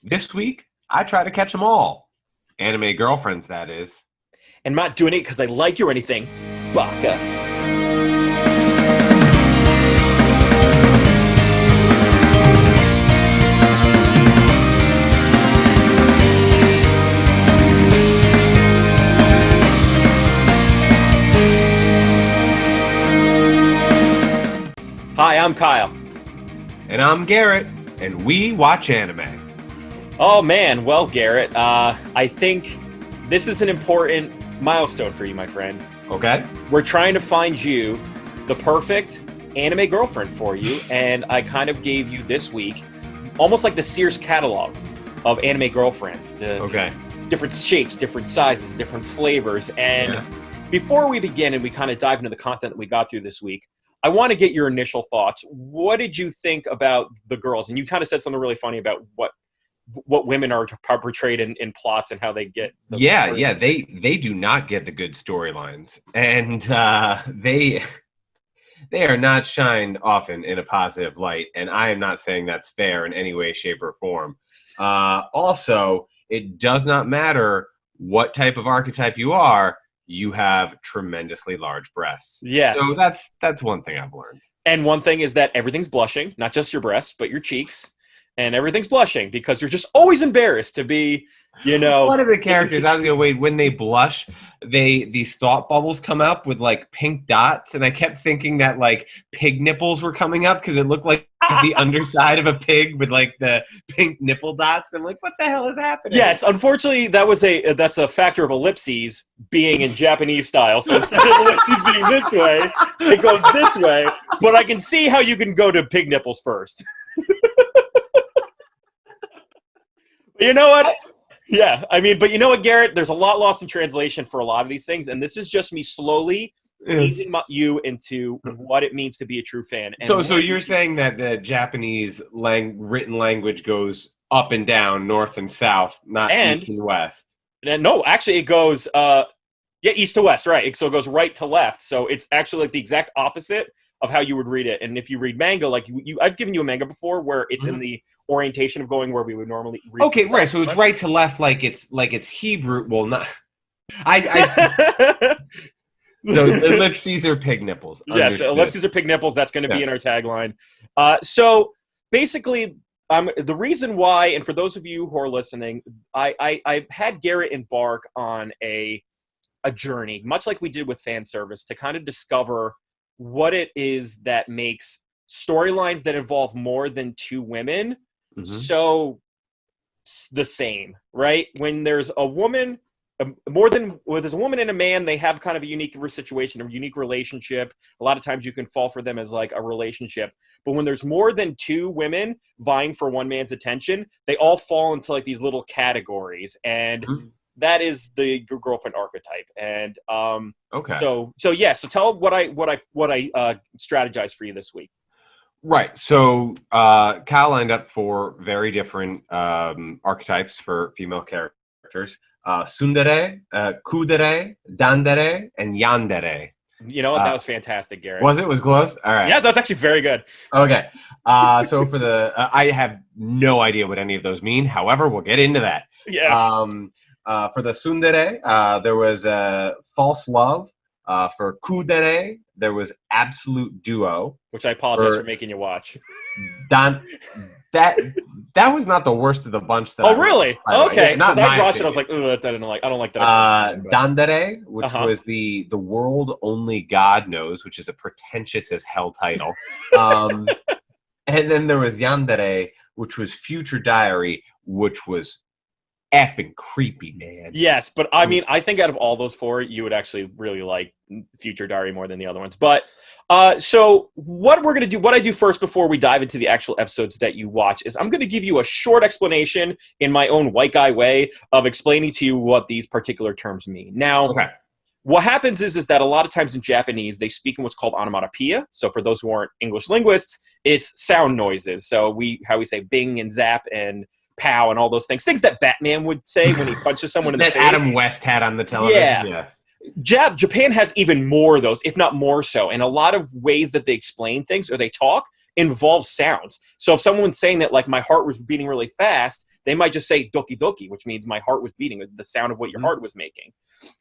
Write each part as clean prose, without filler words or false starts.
This week, I try to catch them all. Anime girlfriends, that is. And I'm not doing it because I like you or anything. Baka. Hi, I'm Kyle. And I'm Garrett, and we watch anime. Oh man, well Garrett, I think this is an important milestone for you, my friend. Okay. We're trying to find you the perfect anime girlfriend for you, and I kind of gave you this week almost like the Sears catalog of anime girlfriends. Okay. Different shapes, different sizes, different flavors. And before we begin and we kind of dive into the content that we got through this week, I want to get your initial thoughts. What did you think about the girls? And you kind of said something really funny about what women are portrayed in plots and how they get they do not get the good storylines, and they are not shined often in a positive light, and I am not saying that's fair in any way, shape, or form. Also, it does not matter what type of archetype you are, you have tremendously large breasts. Yes. So that's one thing I've learned. And one thing is that everything's blushing, not just your breasts, but your cheeks. And everything's blushing because you're just always embarrassed to be, One of the characters, I was going to wait, when they blush, these thought bubbles come up with, like, pink dots. And I kept thinking that, like, pig nipples were coming up because it looked like the underside of a pig with, like, the pink nipple dots. I'm like, what the hell is happening? Yes, unfortunately, that's a factor of ellipses being in Japanese style. So instead of ellipses being this way, it goes this way. But I can see how you can go to pig nipples first. You know what? Yeah, I mean, but you know what, Garrett? There's a lot lost in translation for a lot of these things, and this is just me slowly easing you into what it means to be a true fan. And so you're saying that the Japanese written language goes up and down, north and south, not east and west. And no, actually, it goes east to west, right? So it goes right to left. So it's actually like the exact opposite of how you would read it. And if you read manga, like I've given you a manga before where it's in the orientation of going where we would normally read. Okay, right. So it's right to left, like it's Hebrew. Well, not. No, ellipses are pig nipples. Yes, the ellipses are pig nipples. That's going to be in our tagline. So basically, the reason why, and for those of you who are listening, I've had Garrett embark on a journey, much like we did with fan service, to kind of discover what it is that makes storylines that involve more than two women so the same, right? When there's a woman, there's a woman and a man, they have kind of a unique situation, a unique relationship. A lot of times you can fall for them as like a relationship. But when there's more than two women vying for one man's attention, they all fall into like these little categories. And that is the girlfriend archetype. And so tell what I strategized for you this week. Right. So Kyle lined up for very different archetypes for female characters. Tsundere, Kudere, Dandere, and Yandere. You know what? That was fantastic, Garrett. Was it? Was close? All right. Yeah, that's actually very good. Okay. So for the I have no idea what any of those mean. However, we'll get into that. Yeah. For the Tsundere, there was false love. For Kudere, there was absolute duo. Which I apologize for making you watch. That was not the worst of the bunch. Really? Okay. Because I watched it, I was like, I don't like that. Dandere, which was the world only God knows, which is a pretentious as hell title. And then there was Yandere, which was Future Diary, which was effing creepy, man. Yes, but I mean, I think out of all those four, you would actually really like Future Diary more than the other ones. But so what we're going to do, what I do first before we dive into the actual episodes that you watch, is I'm going to give you a short explanation in my own white guy way of explaining to you what these particular terms mean. Now, what happens is that a lot of times in Japanese, they speak in what's called onomatopoeia. So for those who aren't English linguists, it's sound noises. So how we say bing and zap and pow and all those things that Batman would say when he punches someone in the face. That Adam West had on the television. Yeah. Japan has even more of those, if not more so. And a lot of ways that they explain things or they talk involve sounds. So if someone's saying that, like, my heart was beating really fast, They might just say doki doki, which means my heart was beating, the sound of what your heart was making.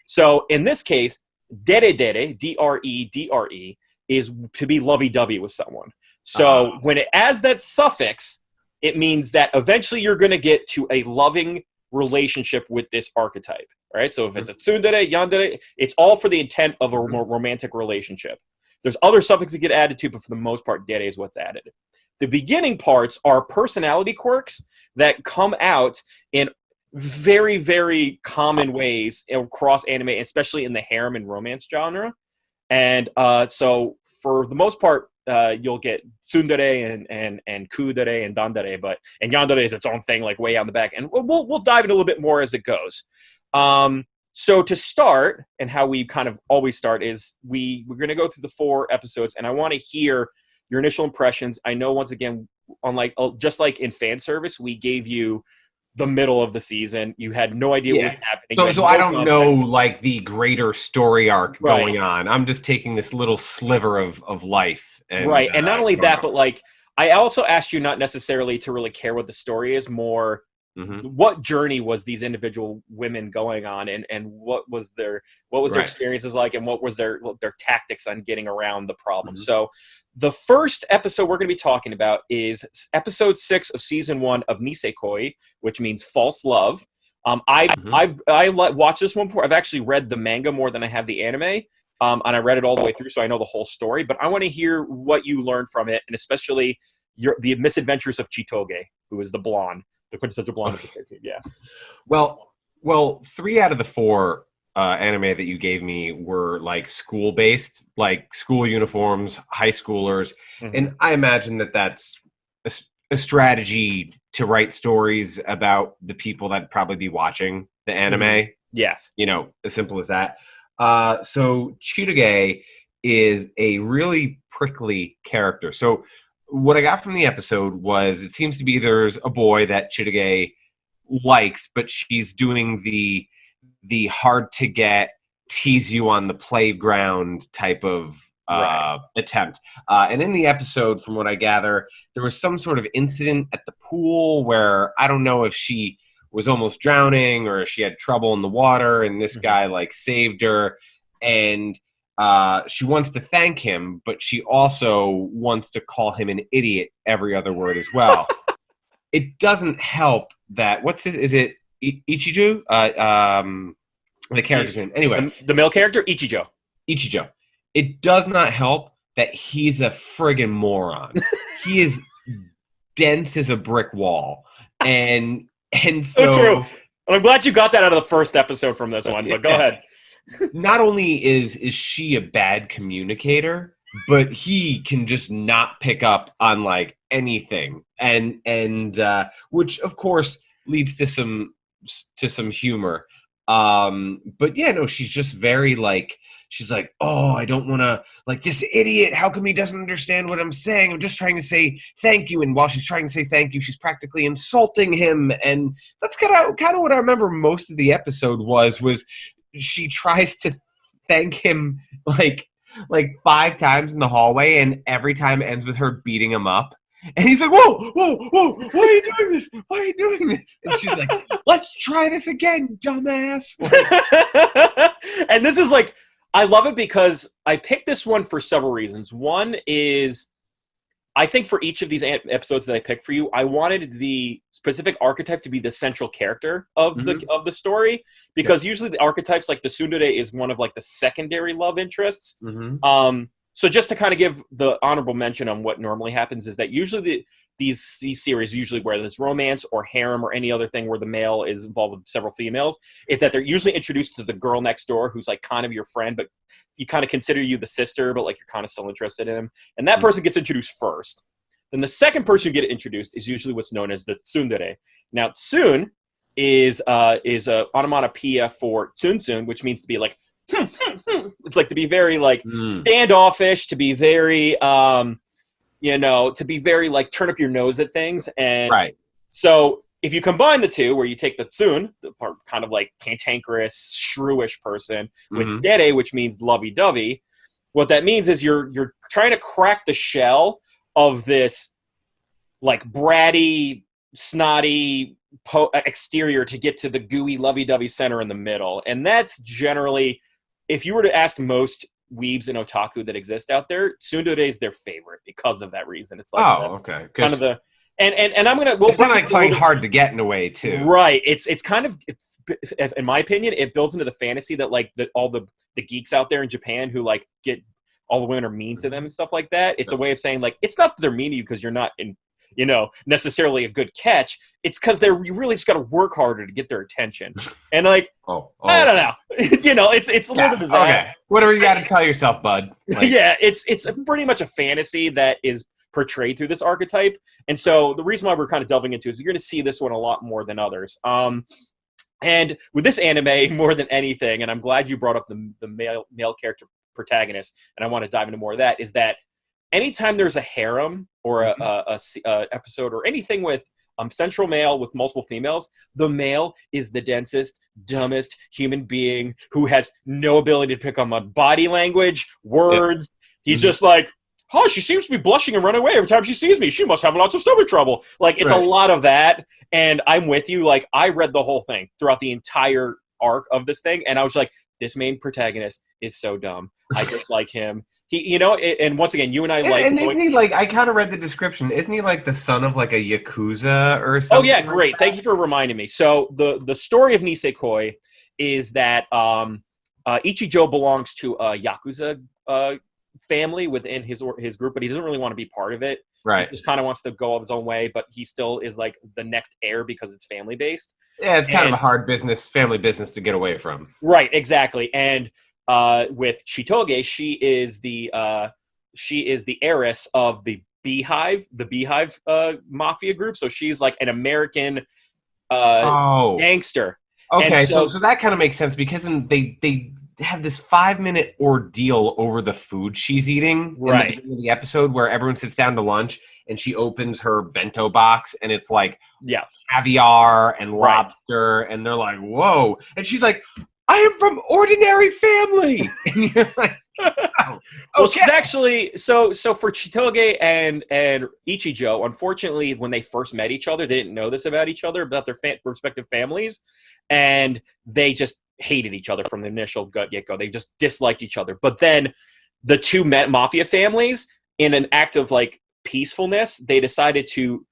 So in this case, deredere, D-R-E-D-R-E, is to be lovey-dovey with someone. So when it adds that suffix, it means that eventually you're going to get to a loving relationship with this archetype. All right. So if it's a tsundere, yandere, it's all for the intent of a romantic relationship. There's other suffixes that get added to, but for the most part, dere is what's added. The beginning parts are personality quirks that come out in very, very common ways across anime, especially in the harem and romance genre. And so for the most part, you'll get tsundere and kudere and dandere, and yandere is its own thing, like way out in the back. And we'll dive in a little bit more as it goes. So to start, and how we kind of always start, is we're going to go through the 4 episodes, and I want to hear your initial impressions. I know, once again, just like in fan service, we gave you the middle of the season. You had no idea what was happening. So I don't know, like, the greater story arc going on. I'm just taking this little sliver of life. And, and not only that, but like, I also asked you not necessarily to really care what the story is, more what journey was these individual women going on, and what was their experiences like, and what was their tactics on getting around the problem. So the first episode we're going to be talking about is episode 6 of season 1 of Nisekoi, which means false love. I watched this one before. I've actually read the manga more than I have the anime. And I read it all the way through, so I know the whole story. But I want to hear what you learned from it, and especially the misadventures of Chitoge, who is the quintessential blonde. Yeah. Well, 3 out of the 4 anime that you gave me were like school-based, like school uniforms, high schoolers, and I imagine that that's a strategy to write stories about the people that probably be watching the anime. Yes. As simple as that. So Chitoge is a really prickly character. So what I got from the episode was, it seems to be there's a boy that Chitoge likes, but she's doing the hard to get, tease you on the playground type of attempt. And in the episode, from what I gather, there was some sort of incident at the pool where I don't know if she was almost drowning or she had trouble in the water, and this guy like saved her, and she wants to thank him, but she also wants to call him an idiot every other word as well. It doesn't help that is it Ichiju? The character's name. Anyway, the male character, Ichijo. It does not help that he's a friggin' moron. He is dense as a brick wall, and so true. And I'm glad you got that out of the first episode from this one. But go ahead. Not only is she a bad communicator, but he can just not pick up on like anything, and which of course leads to some humor. But yeah, no, she's just very like, she's like, oh, I don't want to, like, this idiot, how come he doesn't understand what I'm saying? I'm just trying to say thank you. And while she's trying to say thank you, she's practically insulting him. And that's kind of what I remember most of the episode was she tries to thank him like 5 times in the hallway, and every time ends with her beating him up. And he's like, whoa, why are you doing this? Why are you doing this? And she's like, let's try this again, dumbass. And this is like, I love it because I picked this one for several reasons. One is, I think for each of these episodes that I picked for you, I wanted the specific archetype to be the central character of the story, because usually the archetypes, like the Tsundere, is one of like the secondary love interests. So just to kind of give the honorable mention on what normally happens is that usually these series, usually where there's romance or harem or any other thing where the male is involved with several females, is that they're usually introduced to the girl next door who's like kind of your friend, but you kind of consider you the sister, but like you're kind of still interested in him. And that person gets introduced first. Then the second person you get introduced is usually what's known as the tsundere. Now, tsun is a onomatopoeia for tsun, which means to be like, it's like to be very like standoffish, to be very to be very like turn up your nose at things. And so if you combine the two, where you take the tsun, the part kind of like cantankerous, shrewish person, with dere, which means lovey-dovey, what that means is you're trying to crack the shell of this like bratty, snotty, exterior to get to the gooey, lovey-dovey center in the middle. And that's generally, if you were to ask most weebs and otaku that exist out there, Tsundere is their favorite because of that reason. It's like okay, kind of the and I'm gonna it's kind of like playing hard to get in a way too, right? It's kind of, in my opinion, it builds into the fantasy that like all the geeks out there in Japan who like get all the women are mean to them and stuff like that. It's a way of saying like it's not that they're mean to you because you're not in, you know, necessarily a good catch. It's because you really just got to work harder to get their attention. And like, I don't know, you know, it's a little bit of that. Okay, whatever you got to tell yourself, bud. Like, yeah, it's pretty much a fantasy that is portrayed through this archetype. And so the reason why we're kind of delving into it is you're going to see this one a lot more than others. And with this anime, more than anything, and I'm glad you brought up the male character protagonist, and I want to dive into more of that, is that anytime there's a harem or a episode or anything with central male with multiple females, the male is the densest, dumbest human being who has no ability to pick up on body language, words. He's just like, oh, she seems to be blushing and running away every time she sees me. She must have lots of stomach trouble. Like, it's a lot of that. And I'm with you. Like, I read the whole thing throughout the entire arc of this thing. And I was like, this main protagonist is so dumb. I just like him. He, you know, and once again, you and I like... And isn't he like, I kind of read the description, isn't he like the son of like a Yakuza or something? Oh, yeah, great. Like thank you for reminding me. So the story of Nisekoi is that Ichijo belongs to a Yakuza family within his group, but he doesn't really want to be part of it. Right. He just kind of wants to go of his own way, but he still is like the next heir because it's family based. Yeah, it's kind of a hard family business to get away from. Right, exactly. And with Chitoge, she is the heiress of the Beehive mafia group. So she's like an American gangster. Okay, so that kind of makes sense because then they have this 5-minute ordeal over the food she's eating in the beginning of the episode where everyone sits down to lunch and she opens her bento box and it's like caviar and lobster and they're like, whoa. And she's like, I am from ordinary family. And you're like, oh, well, she's actually so for Chitoge and Ichijo, unfortunately, when they first met each other, they didn't know this about each other, about their respective families, and they just hated each other from the initial get-go. They just disliked each other. But then the two mafia families, in an act of like peacefulness, they decided to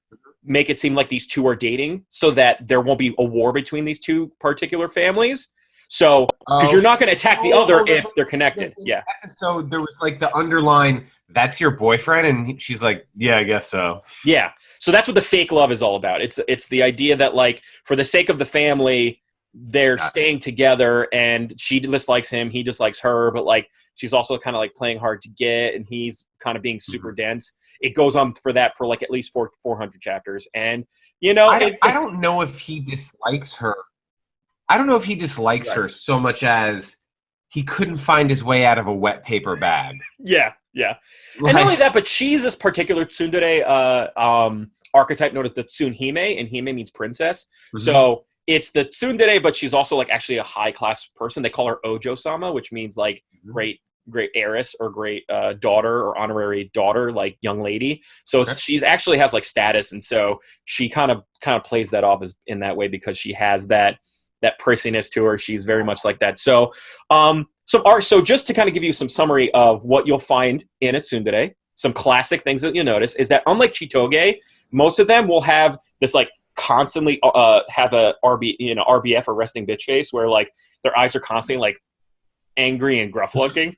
make it seem like these two are dating so that there won't be a war between these two particular families. So, because you're not going to attack the other if they're connected. Yeah. So there was like the underline, that's your boyfriend? And she's like, yeah, I guess so. Yeah. So that's what the fake love is all about. It's the idea that like, for the sake of the family, they're staying together and she dislikes him, he dislikes her, but like, she's also kind of like playing hard to get and he's kind of being super dense. It goes on for that for like at least 400 chapters. And, you know, I don't know if he dislikes her. I don't know if he dislikes her so much as he couldn't find his way out of a wet paper bag. Yeah. And not only that, but she's this particular Tsundere archetype known as the Tsunhime, and Hime means princess. So it's the Tsundere, but she's also like actually a high-class person. They call her Ojo-sama, which means like great heiress or great daughter or honorary daughter, like young lady. So she's actually has like status, and so she kind of plays that off as in that way because she has that prissiness to her. She's very much like that. So, so just to kind of give you some summary of what you'll find in a Tsundere, some classic things that you'll notice is that unlike Chitoge, most of them will have this like constantly have a RBF or resting bitch face where like their eyes are constantly like angry and gruff looking.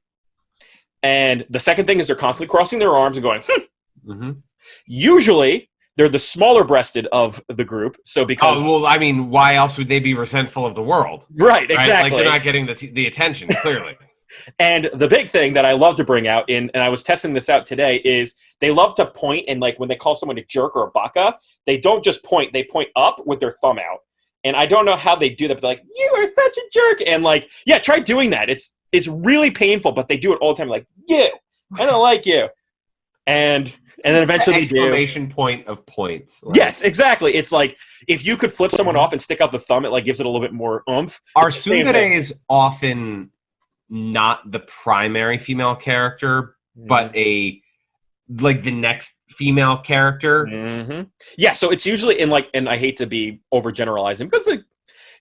And the second thing is they're constantly crossing their arms and going, Usually they're the smaller breasted of the group. So because I mean, why else would they be resentful of the world? Right, exactly. Like they're not getting the attention, clearly. And the big thing that I love to bring out and I was testing this out today is they love to point, and like when they call someone a jerk or a baka, they don't just point, they point up with their thumb out. And I don't know how they do that, but they're like, you are such a jerk. And like, yeah, try doing that. It's really painful, but they do it all the time. Like, you, I don't like you. And then eventually they do. Exclamation point of points. Like, yes, exactly. It's like if you could flip someone off and stick out the thumb, it like gives it a little bit more oomph. Our Tsundere is often not the primary female character, but a like the next female character. Yeah, so it's usually in like, and I hate to be overgeneralizing because like,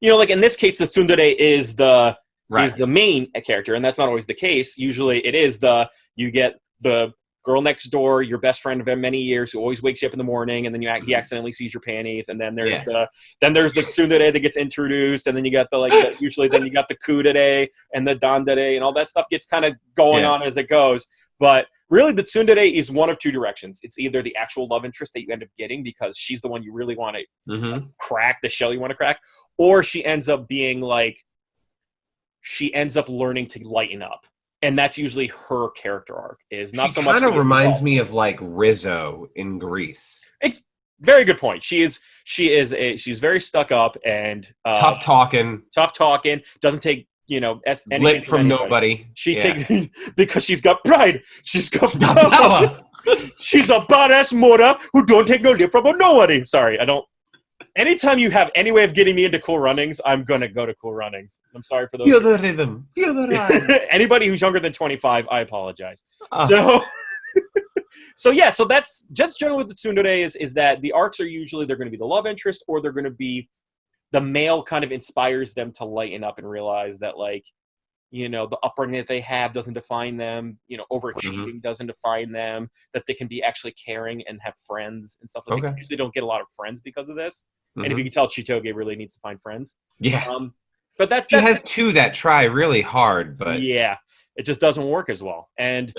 you know, like in this case, the tsundere is the main character, and that's not always the case. Usually, it is you get the girl next door, your best friend of many years, who always wakes you up in the morning, and then he accidentally sees your panties, and then there's the tsundere that gets introduced, and then you got usually then you got the kudere and the dandere, and all that stuff gets kind of going on as it goes. But really, the tsundere is one of two directions. It's either the actual love interest that you end up getting because she's the one you really want to crack, the shell you want to crack, or she ends up being like, she ends up learning to lighten up. And that's usually her character arc. Is not so much. Kind of reminds me of like Rizzo in Grease. It's very good point. She's very stuck up and tough talking. Doesn't take anything lit from nobody. She takes because she's got pride. She's got power. She's a badass mother who don't take no lip from nobody. Sorry, I don't. Anytime you have any way of getting me into Cool Runnings, I'm gonna go to Cool Runnings. I'm sorry for those. Feel the rhythm. Feel the rhyme. Anybody who's younger than 25, I apologize. So that's just generally with the tsundere is that the arcs are usually they're going to be the love interest, or they're going to be the male kind of inspires them to lighten up and realize that like, the upbringing that they have doesn't define them. Overachieving doesn't define them. That they can be actually caring and have friends and stuff. They usually don't get a lot of friends because of this. And if you can tell, Chitoge really needs to find friends. Yeah. But that has two that try really hard, but yeah, it just doesn't work as well. And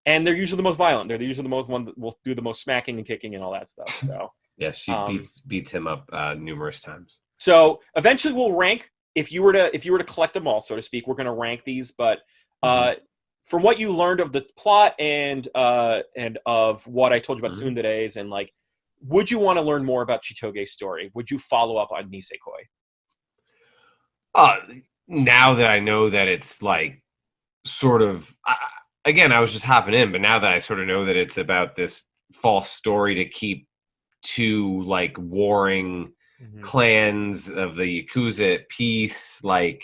they're usually the most violent. They're usually the most one that will do the most smacking and kicking and all that stuff. So yeah, she beats him up numerous times. So eventually we'll rank. If you were to collect them all, so to speak, we're going to rank these. But from what you learned of the plot and of what I told you about tsunderes and like, would you want to learn more about Chitoge's story? Would you follow up on Nisekoi? Now that I know that it's like sort of again, I was just hopping in, but now that I sort of know that it's about this false story to keep two like warring clans of the Yakuza at peace, like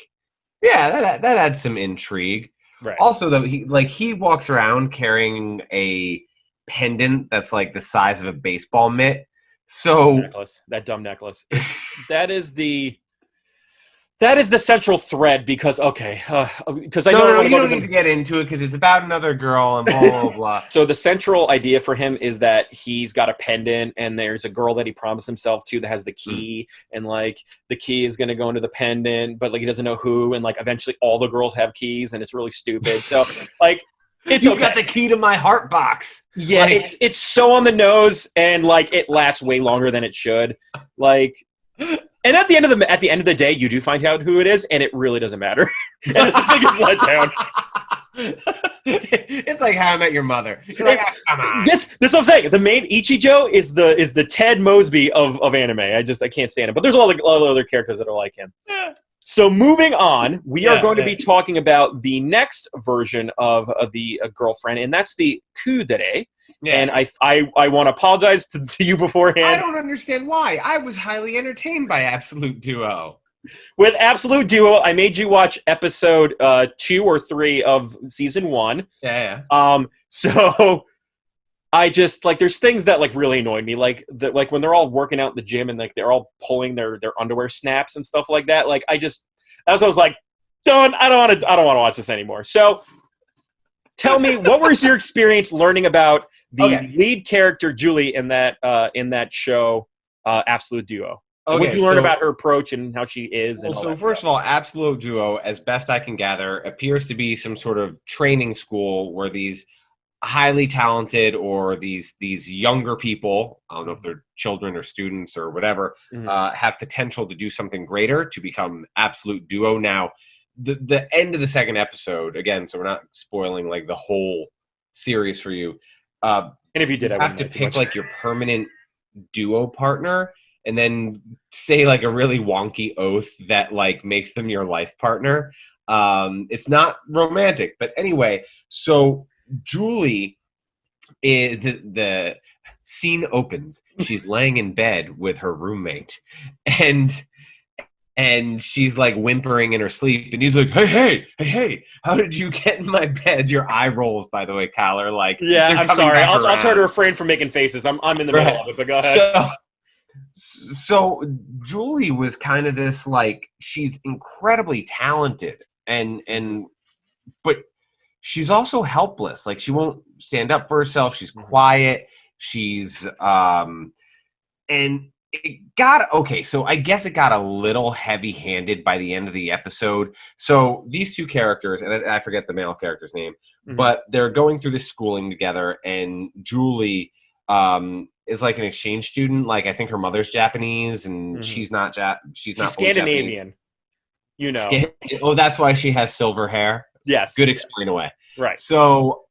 that adds some intrigue. Right. Also, though, he walks around carrying a pendant that's like the size of a baseball mitt. So that dumb necklace. That is the central thread because I know you don't need to get into it because it's about another girl and blah blah blah. So the central idea for him is that he's got a pendant and there's a girl that he promised himself to that has the key and like the key is going to go into the pendant, but like he doesn't know who, and like eventually all the girls have keys and it's really stupid. So like you got the key to my heart box. Yeah, like, it's so on the nose and like it lasts way longer than it should. Like. And at the end of the day, you do find out who it is, and it really doesn't matter. And it's the biggest letdown. It's like How I Met Your Mother. You're like, come on. This is what I'm saying. The main Ichijo is the Ted Mosby of anime. I can't stand it. But there's a lot of other characters that are like him. Yeah. So moving on, we are going to be talking about the next version of the girlfriend, and that's the kudere. Yeah. And I want to apologize to you beforehand. I don't understand why. I was highly entertained by Absolute Duo. With Absolute Duo, I made you watch episode 2 or 3 of season 1. Yeah. So I just like there's things that like really annoy me, like when they're all working out in the gym and like they're all pulling their underwear snaps and stuff like that. Like that's what I was like, done. I don't want to watch this anymore. So tell me, what was your experience learning about the lead character Julie in that show, Absolute Duo? What did you learn about her approach and how she is? And First of all, Absolute Duo, as best I can gather, appears to be some sort of training school where these highly talented or these younger people, I don't know if they're children or students or whatever, have potential to do something greater, to become Absolute Duo. Now, the end of the second episode, again, so we're not spoiling like the whole series for you. And if you did, I have to pick like your permanent duo partner and then say like a really wonky oath that like makes them your life partner. It's not romantic, but anyway, so Julie is the scene opens. She's laying in bed with her roommate, and and she's like whimpering in her sleep, and he's like, hey, how did you get in my bed? Your eye rolls, by the way, Kyler. Like, Yeah, they're I'm coming sorry. back I'll try to around. refrain from making faces. I'm in the middle of it, but go ahead. So Julie was kind of this, like, she's incredibly talented, and but she's also helpless. Like, she won't stand up for herself. She's quiet. She's and it got okay. So I guess it got a little heavy-handed by the end of the episode. So these two characters, and I forget the male character's name, but they're going through this schooling together, and Julie is like an exchange student. Like, I think her mother's Japanese, and she's not She's not fully Scandinavian. Japanese. Oh, that's why she has silver hair. Yes. Good explain away. Right. So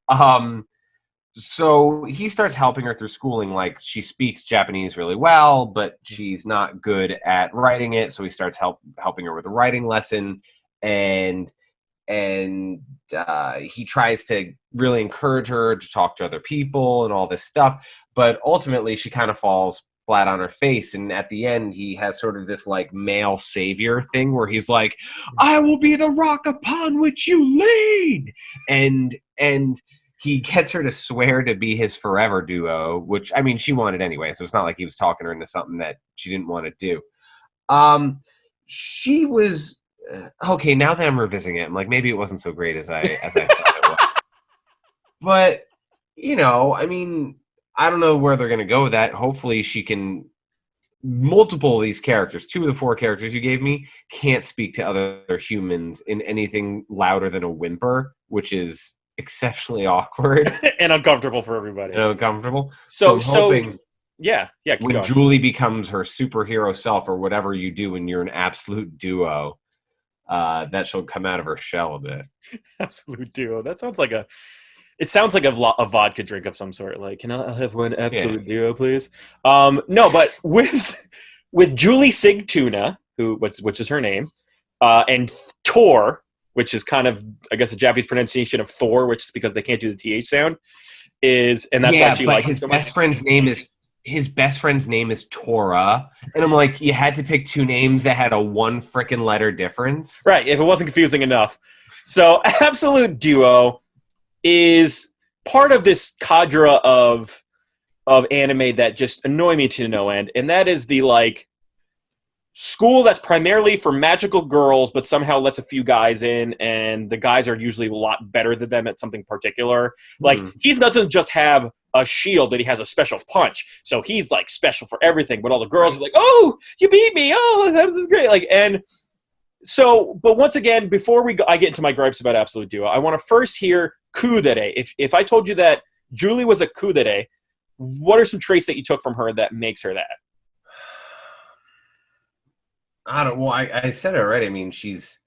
he starts helping her through schooling. Like, she speaks Japanese really well, but she's not good at writing it. So he starts helping her with a writing lesson, and he tries to really encourage her to talk to other people and all this stuff. But ultimately, she kind of falls flat on her face, and at the end he has sort of this like male savior thing where he's like, I will be the rock upon which you lean, and he gets her to swear to be his forever duo, which, I mean, she wanted anyway, so it's not like he was talking her into something that she didn't want to do. She was okay. Now that I'm revisiting it, I'm like, maybe it wasn't so great as I thought it was. But, you know, I mean, I don't know where they're going to go with that. Hopefully she can, multiple of these characters, 2 of the 4 characters you gave me, can't speak to other humans in anything louder than a whimper, which is exceptionally awkward. And uncomfortable for everybody. And uncomfortable. So I'm hoping yeah. when going. Julie becomes her superhero self, or whatever you do when you're an absolute duo, that she'll come out of her shell a bit. Absolute duo. That sounds like it sounds like a vodka drink of some sort. Like, can I have one absolute duo, please? No, but with Julie Sigtuna, which is her name, and Tor, which is kind of, I guess, a Japanese pronunciation of Thor, which is because they can't do the TH sound, and that's why she likes it so much. His best friend's name is Tora, and I'm like, you had to pick 2 names that had a 1 frickin' letter difference, right? If it wasn't confusing enough. So, absolute duo is part of this cadre of anime that just annoy me to no end, and that is the like school that's primarily for magical girls, but somehow lets a few guys in, and the guys are usually a lot better than them at something particular. Like, he doesn't just have a shield, but he has a special punch, so he's like special for everything. But all the girls are like, "Oh, you beat me! Oh, this is great!" Like, and so, but once again, before I get into my gripes about Absolute Duo, I want to first hear Tsundere. If I told you that Julie was a Tsundere, what are some traits that you took from her that makes her that? I said it already. I mean, she's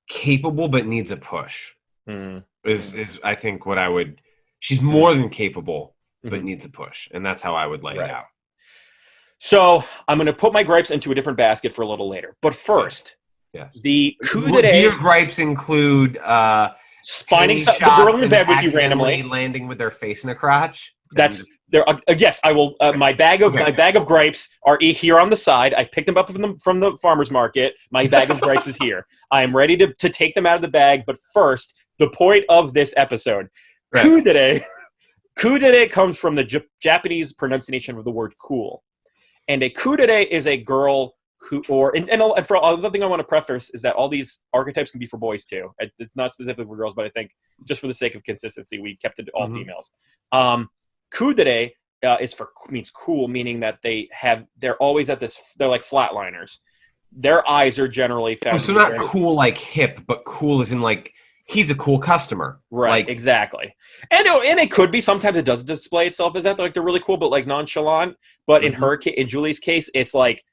capable, but needs a push. Is I think what I would. She's more than capable, but needs a push, and that's how I would lay it out. So I'm going to put my gripes into a different basket for a little later. But first, the Tsundere. Do your gripes include finding the girl in bed with you randomly, landing with their face in a crotch? That's there. Yes, I will. My bag of gripes are here on the side. I picked them up from the farmer's market. My bag of gripes is here. I am ready to take them out of the bag. But first, the point of this episode, Tsundere. Tsundere comes from the Japanese pronunciation of the word cool. And a Tsundere is a girl who, and for another thing I want to preface is that all these archetypes can be for boys too. It's not specifically for girls, but I think just for the sake of consistency, we kept it to all females. Tsundere means cool, meaning that they're always at this. They're like flatliners. Their eyes are generally found. So not cool like hip, but cool as in like he's a cool customer. Right, exactly. And it could be, sometimes it does display itself as that, like they're really cool, but like nonchalant. But in Julie's case, it's like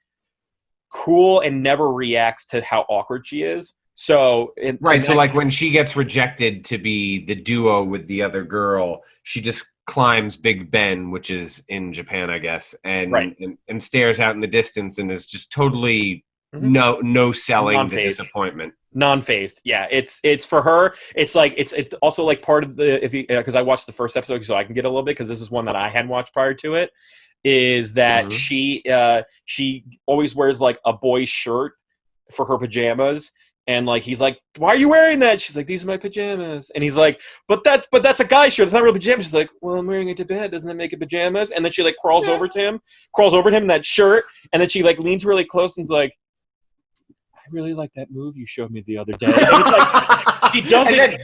cool and never reacts to how awkward she is. So so like when she gets rejected to be the duo with the other girl, she just climbs Big Ben, which is in Japan, I guess, and stares out in the distance and is just totally no selling the disappointment. Non-phased, yeah. It's for her. It's like it's also like part of the because I watched the first episode so I can get a little bit because this is one that I hadn't watched prior to it. Is that she always wears like a boy's shirt for her pajamas, and like he's like, "Why are you wearing that?" She's like, "These are my pajamas," and he's like, but that's a guy's shirt. It's not real pajamas." She's like, "Well, I'm wearing it to bed. Doesn't that make it pajamas?" And then she like crawls over to him in that shirt, and then she like leans really close and's like, "I really like that move you showed me the other day." And it's like she does it.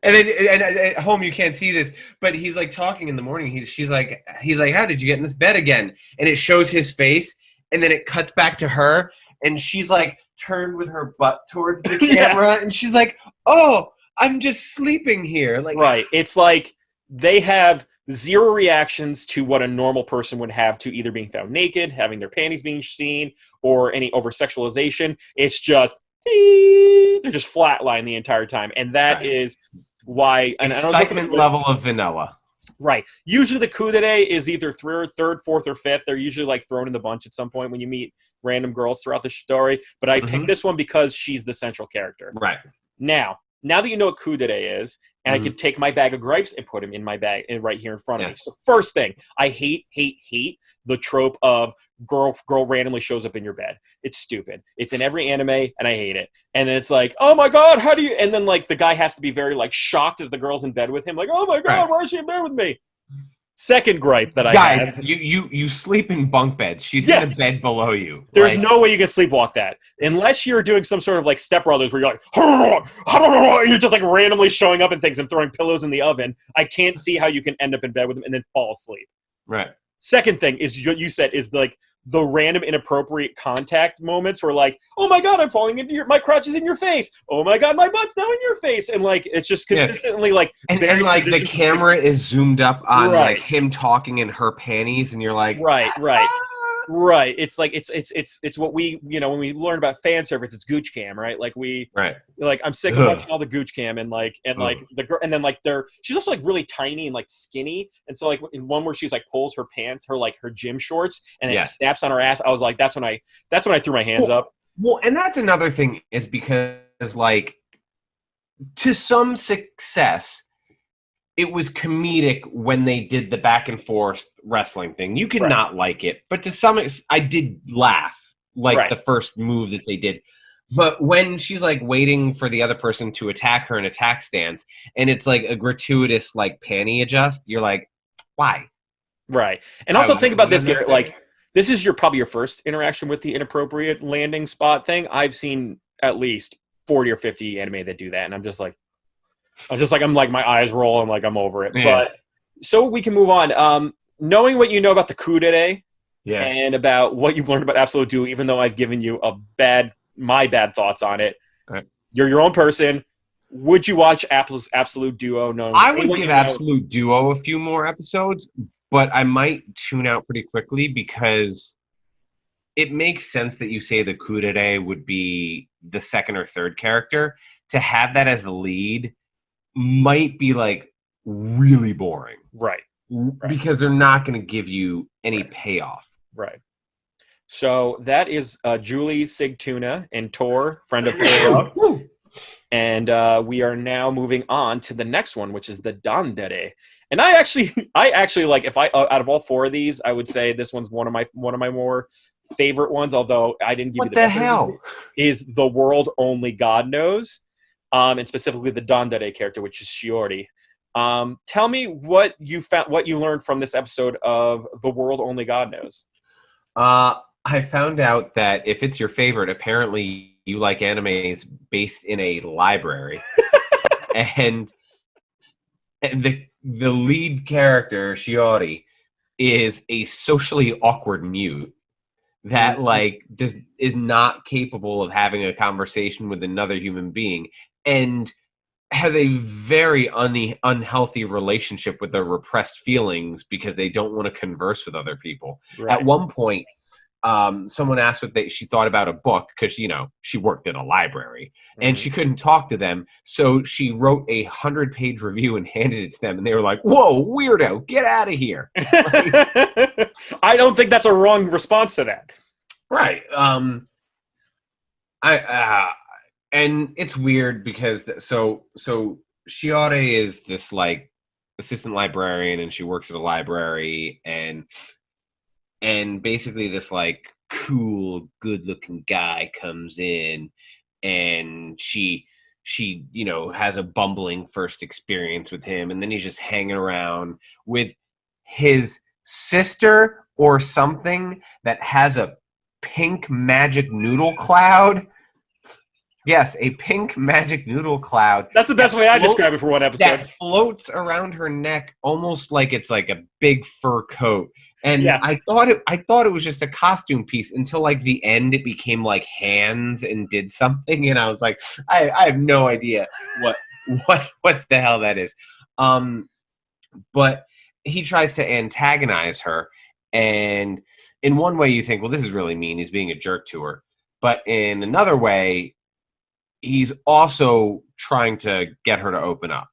And then at home you can't see this, but he's like talking in the morning. He's like, "How did you get in this bed again?" And it shows his face, and then it cuts back to her, and she's like turned with her butt towards the camera, and she's like, "Oh, I'm just sleeping here." Like, right. It's like they have zero reactions to what a normal person would have to either being found naked, having their panties being seen, or any over sexualization. It's just they're just flatline the entire time, and that is why. And excitement level of vanilla. Right. Usually the Tsundere is either third, fourth, or fifth. They're usually like thrown in the bunch at some point when you meet random girls throughout the story. But I picked this one because she's the central character. Right. Now that you know what Tsundere is, and I could take my bag of gripes and put him in my bag and right here in front of me. So first thing, I hate the trope of girl randomly shows up in your bed. It's stupid. It's in every anime, and I hate it. And it's like, oh my god, how do you? And then like the guy has to be very like shocked that the girl's in bed with him. Like, oh my god, why is she in bed with me? Second gripe that I have. Guys, you sleep in bunk beds. She's in a bed below you. There's no way you can sleepwalk that. Unless you're doing some sort of like Step Brothers where you're like, and you're just like randomly showing up in things and throwing pillows in the oven. I can't see how you can end up in bed with them and then fall asleep. Right. Second thing is what you said is like the random inappropriate contact moments where like, oh my god, I'm falling into my crotch is in your face. Oh my god, my butt's now in your face. And like it's just consistently like and like the camera is zoomed up on like him talking in her panties, and you're like, Right. It's like it's what we when we learn about fan service, it's Gooch Cam, right? Like like I'm sick of watching all the Gooch Cam and the girl, and then like she's also like really tiny and like skinny, and so like in one where she's like pulls her pants, her gym shorts, and it snaps on her ass. I was like, that's when I threw my hands up. Well, and that's another thing is because like to some success, it was comedic when they did the back and forth wrestling thing. You could not like it, but to some extent, I did laugh like the first move that they did. But when she's like waiting for the other person to attack her in attack stance, and it's like a gratuitous like panty adjust, you're like, why? Right. And also think about this, Garrett. Like, this is probably your first interaction with the inappropriate landing spot thing. I've seen at least 40 or 50 anime that do that, and I'm like my eyes roll. I'm like, I'm over it. Yeah. But so we can move on. Knowing what you know about the Tsundere and about what you've learned about Absolute Duo, even though I've given you my bad thoughts on it, you're your own person. Would you watch Absolute Duo? No, I would give Absolute Duo a few more episodes, but I might tune out pretty quickly because it makes sense that you say the Tsundere would be the second or third character. To have that as the lead might be like really boring, right? Because they're not going to give you any payoff, right? So that is Julie Sigtuna and Tor, friend of Tor, and we are now moving on to the next one, which is the Dandere. And I actually like, if I out of all four of these, I would say this one's one of my more favorite ones. Although I didn't give you the best hell is the world only God knows. And specifically the Dandere character, which is Shiori. Tell me what you found, what you learned from this episode of The World Only God Knows. I found out that if it's your favorite, apparently you like animes based in a library, and the lead character Shiori is a socially awkward mute that like is not capable of having a conversation with another human being, and has a very unhealthy relationship with their repressed feelings because they don't want to converse with other people. Right. At one point, someone asked what she thought about a book because, she worked in a library and she couldn't talk to them. So she wrote a 100-page review and handed it to them. And they were like, whoa, weirdo, get out of here. I don't think that's a wrong response to that. Right. and it's weird because so Shiore is this like assistant librarian, and she works at a library, and basically this like cool, good-looking guy comes in, and she has a bumbling first experience with him, and then he's just hanging around with his sister or something that has a pink magic noodle cloud. Yes, a pink magic noodle cloud. That's the best way I describe it for one episode. That floats around her neck almost like it's like a big fur coat. And Yeah. I thought it was just a costume piece until like the end it became like hands and did something, and I was like, I have no idea what the hell that is. But he tries to antagonize her, and in one way you think, well, this is really mean. He's being a jerk to her. But in another way, he's also trying to get her to open up.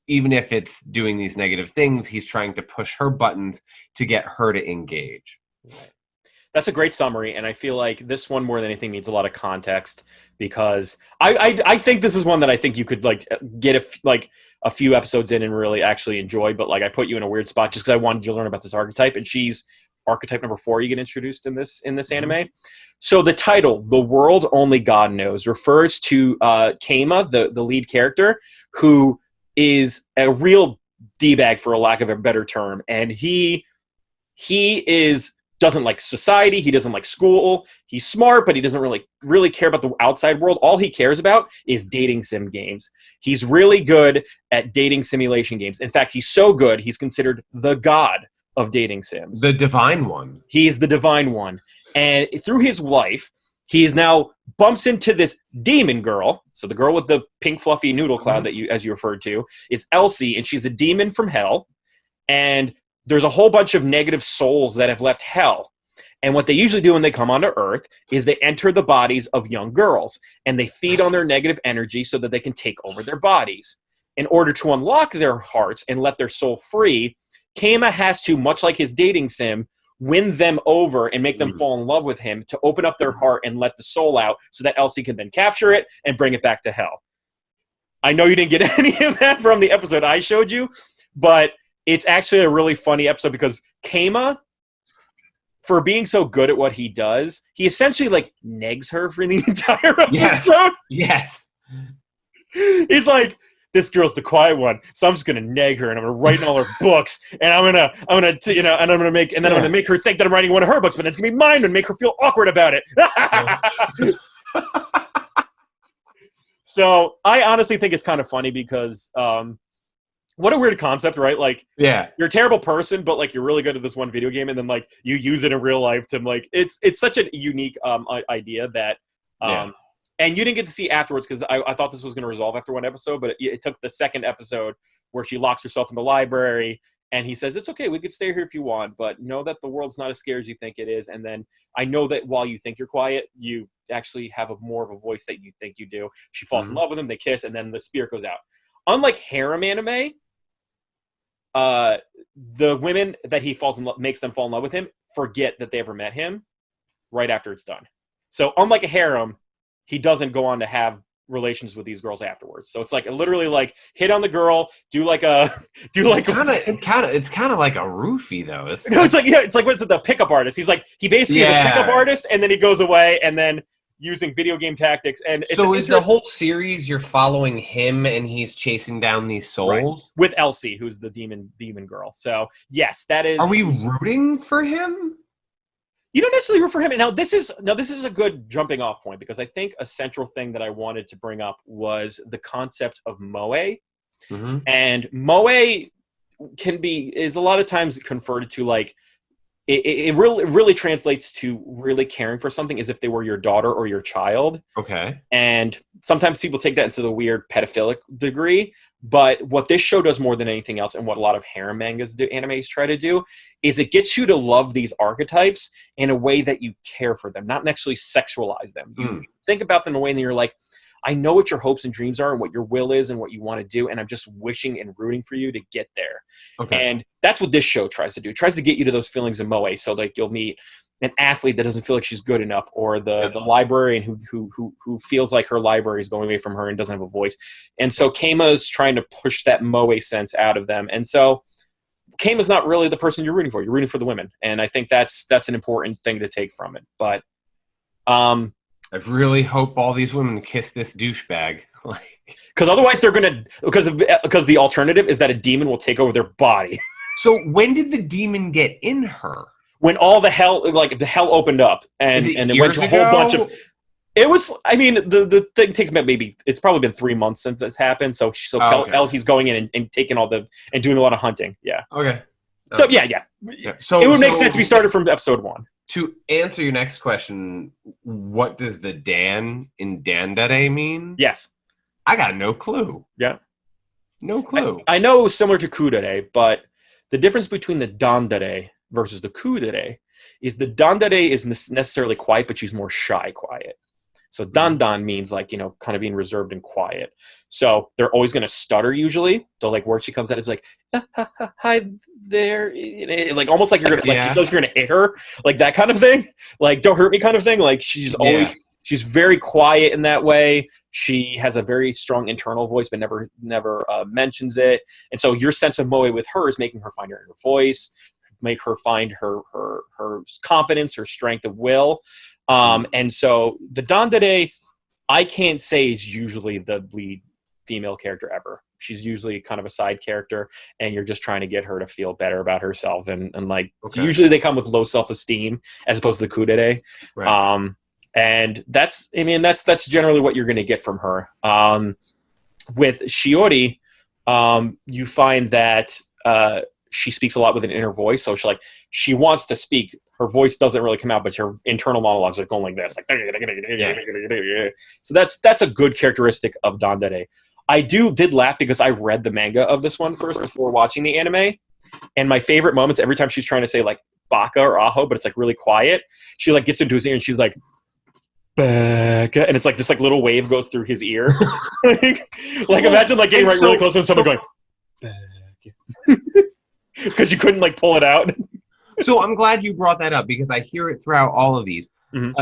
Even if it's doing these negative things, he's trying to push her buttons to get her to engage. Right. That's a great summary, and I feel like this one more than anything needs a lot of context, because I think this is one that I think you could like get a few episodes in and really actually enjoy. But like I put you in a weird spot just because I wanted you to learn about this archetype, and she's archetype number 4 you get introduced in this anime. So the title, "The World Only God Knows," refers to Keima, the lead character, who is a real D-bag, for a lack of a better term, and he doesn't like society, he doesn't like school, he's smart, but he doesn't really care about the outside world. All he cares about is dating sim games. He's really good at dating simulation games. In fact, he's so good, he's considered the god of dating sims. The divine one. He's the divine one. And through his life, he is now bumps into this demon girl. So the girl with the pink fluffy noodle cloud that as you referred to, is Elsie, and she's a demon from hell. And there's a whole bunch of negative souls that have left hell. And what they usually do when they come onto Earth is they enter the bodies of young girls, and they feed on their negative energy so that they can take over their bodies. In order to unlock their hearts and let their soul free, Keima has to, much like his dating sim, win them over and make them fall in love with him to open up their heart and let the soul out so that Elsie can then capture it and bring it back to hell. I know you didn't get any of that from the episode I showed you, but it's actually a really funny episode because Keima, for being so good at what he does, he essentially like negs her for the entire episode. Yes. He's like, this girl's the quiet one, so I'm just gonna neg her, and I'm gonna write in all her books, and I'm gonna make her think that I'm writing one of her books, but it's gonna be mine and make her feel awkward about it. So I honestly think it's kind of funny because what a weird concept, right? Like, yeah, you're a terrible person, but like you're really good at this one video game, and then like you use it in real life to like it's such a unique idea that and you didn't get to see afterwards because I thought this was going to resolve after one episode, but it took the second episode where she locks herself in the library, and he says, it's okay, we could stay here if you want, but know that the world's not as scary as you think it is. And then I know that while you think you're quiet, you actually have more of a voice that you think you do. She falls in love with him, they kiss, and then the spirit goes out. Unlike harem anime, the women that he makes them fall in love with him forget that they ever met him right after it's done. So unlike a harem, he doesn't go on to have relations with these girls afterwards. So it's like literally like hit on the girl, it's kind of like a roofie though. It's like what's it, the pickup artist? He's like he basically is a pickup artist, and then he goes away, and then using video game tactics. And it's so is the whole series you're following him and he's chasing down these souls with Elsie, who's the demon girl. So yes, that is. Are we rooting for him? You don't necessarily root for him. Now this is a good jumping off point, because I think a central thing that I wanted to bring up was the concept of moe. And moe is a lot of times converted to like it really translates to really caring for something as if they were your daughter or your child. Okay. And sometimes people take that into the weird pedophilic degree. But what this show does more than anything else, and what a lot of harem animes try to do, is it gets you to love these archetypes in a way that you care for them, not necessarily sexualize them. You think about them in a way that you're like, I know what your hopes and dreams are and what your will is and what you want to do, and I'm just wishing and rooting for you to get there. Okay. And that's what this show tries to do. It tries to get you to those feelings of moe. So like you'll meet an athlete that doesn't feel like she's good enough, or the librarian who feels like her library is going away from her and doesn't have a voice. And so Keima's trying to push that moe sense out of them. And so Keima's not really the person you're rooting for. You're rooting for the women. And I think that's an important thing to take from it. But I really hope all these women kiss this douchebag. Because otherwise they're going to, because the alternative is that a demon will take over their body. So when did the demon get in her? When all the hell opened up and it went to a whole bunch of, it was, I mean, the thing takes maybe, it's probably been 3 months since it's happened. So Elsie's going in and taking and doing a lot of hunting. Yeah. Okay. So yeah. So it would make sense if we started from episode 1. To answer your next question, what does the Dan in Dandere mean? Yes. I got no clue. Yeah. No clue. I know it was similar to Kudere, but the difference between the Dandere versus the Kudere is the Dandere isn't necessarily quiet, but she's more shy quiet. So dandan means like, kind of being reserved and quiet. So they're always going to stutter usually. So like where she comes out, it's like, hi there. Like almost like you're going to, like she knows you're going to hit her. Like that kind of thing. Like don't hurt me kind of thing. Like she's always, she's very quiet in that way. She has a very strong internal voice, but never mentions it. And so your sense of moe with her is making her find her inner voice, make her find her confidence, her strength of will. And so the Dandere, I can't say is usually the lead female character ever. She's usually kind of a side character, and you're just trying to get her to feel better about herself. And usually they come with low self-esteem as opposed to the Kudere. Right. And that's generally what you're going to get from her. With Shiori, you find that she speaks a lot with an inner voice. So she wants to speak. Her voice doesn't really come out, but her internal monologues are going like this. So that's a good characteristic of Dandere. I did laugh because I read the manga of this one first before watching the anime. And my favorite moments, every time she's trying to say like Baka or Aho, but it's like really quiet, she like gets into his ear and she's like, Baka, and it's like this like little wave goes through his ear. like imagine like getting really close to someone going, Baka. Because you couldn't like pull it out. So I'm glad you brought that up because I hear it throughout all of these.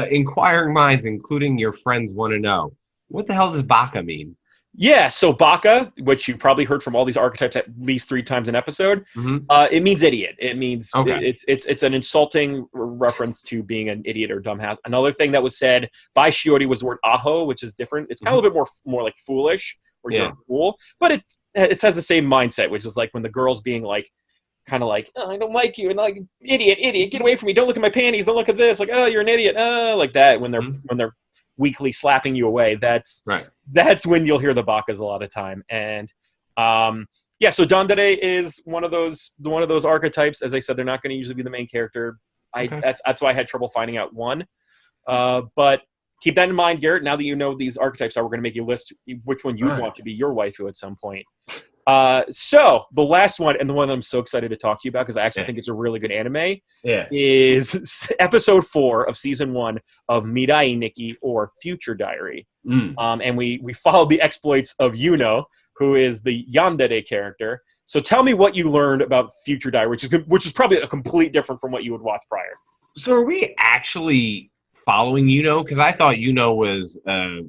Inquiring minds, including your friends, want to know, what the hell does Baka mean? Yeah, so Baka, which you probably heard from all these archetypes at least 3 times an episode, it means idiot. It means it's an insulting reference to being an idiot or dumbass. Another thing that was said by Shiori was the word aho, which is different. It's kind of a little bit more like foolish or you're a fool, but it has the same mindset, which is like when the girl's being like, kind of like, oh, I don't like you, and like idiot, get away from me, don't look at my panties, don't look at this, like, oh, you're an idiot, like that. When they're weakly slapping you away, that's when you'll hear the Bakas a lot of time. And so Dandere is one of those archetypes. As I said, they're not going to usually be the main character. That's why I had trouble finding out one. But keep that in mind, Garrett. Now that you know these archetypes are, we're going to make you list which one you'd want to be your waifu at some point. So the last one, and the one that I'm so excited to talk to you about because I actually think it's a really good anime, is episode 4 of season 1 of Mirai Nikki, or Future Diary. And we followed the exploits of Yuno, who is the Yandere character. So tell me what you learned about Future Diary, which is probably a complete different from what you would watch prior. So are we actually following Yuno? Because I thought Yuno was a